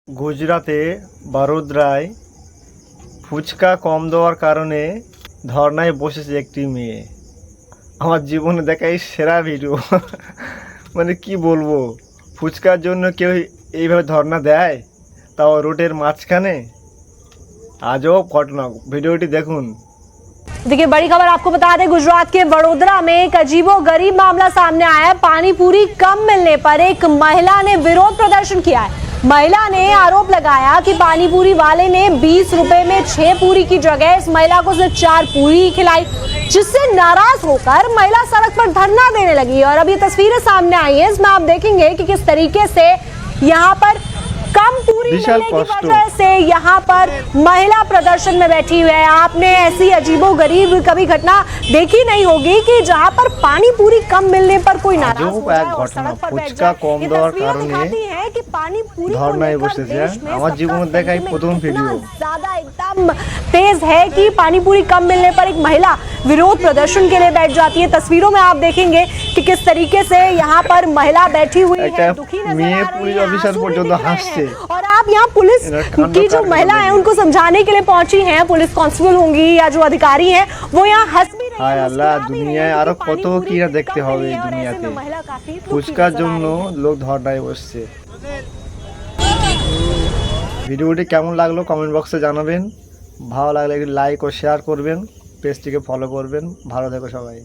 গুজরাতে বরোদরায় ফুচকা কম দেওয়ার কারণে ধর্নায় বসেছে একটি মেয়ে। আমার জীবনে দেখা এই সেরা ভিডিও। মানে কি বলবো, ফুচকার জন্য কেউ এইভাবে ধর্না দেয়, তাও রোডের মাঝখানে। আজব ঘটনা, ভিডিওটি দেখুন। देखिए, बड़ी खबर आपको बता दें, गुजरात के वडोदरा में एक अजीबोगरीब मामला सामने आया है। पानी पूरी कम मिलने पर एक महिला ने विरोध प्रदर्शन किया है। महिला ने आरोप लगाया कि पानी पूरी वाले ने 20 रुपए में 6 पूरी की जगह इस महिला को सिर्फ 4 पूरी खिलाई, जिससे नाराज होकर महिला सड़क पर धरना देने लगी। और अब ये तस्वीरें सामने आई हैं, इसमें आप देखेंगे कि किस तरीके से यहाँ पर कम पूरी मिलने की वजह से यहाँ पर महिला प्रदर्शन में बैठी हुई है। आपने ऐसी अजीबोगरीब कभी घटना देखी नहीं होगी कि जहाँ पर पानी पूरी कम मिलने पर कोई नाराज हो जाए और सड़क पर बैठ जाए। ये तस्वीरें दिखाती हैं कि पानी पूरी को लेकर देश में ज्यादा एकदम तेज है कि पानी पूरी कम मिलने पर एक महिला विरोध प्रदर्शन के लिए बैठ जाती है। तस्वीरों में आप देखेंगे कि किस तरीके से यहाँ पर महिला बैठी हुई है, दुखी नजर आ रही है। और आप यहाँ पुलिस की जो महिला है उनको समझाने के लिए पहुंची हैं, पुलिस कांस्टेबल होंगी या जो अधिकारी हैं, वो यहाँ हंस भी रही हाय अल्लाह, दुनियाয় আরো কত কি না দেখতে হবে এই দুনিয়াতে। ফুচকার জন্য লোক ধর্নায় বসছে। ভিডিওটি কেমন লাগলো কমেন্ট বক্সে জানাবেন। ভালো লাগলে লাইক ও শেয়ার করবেন, পেজটিকে ফলো করবেন। ভালো থেকো সবাই।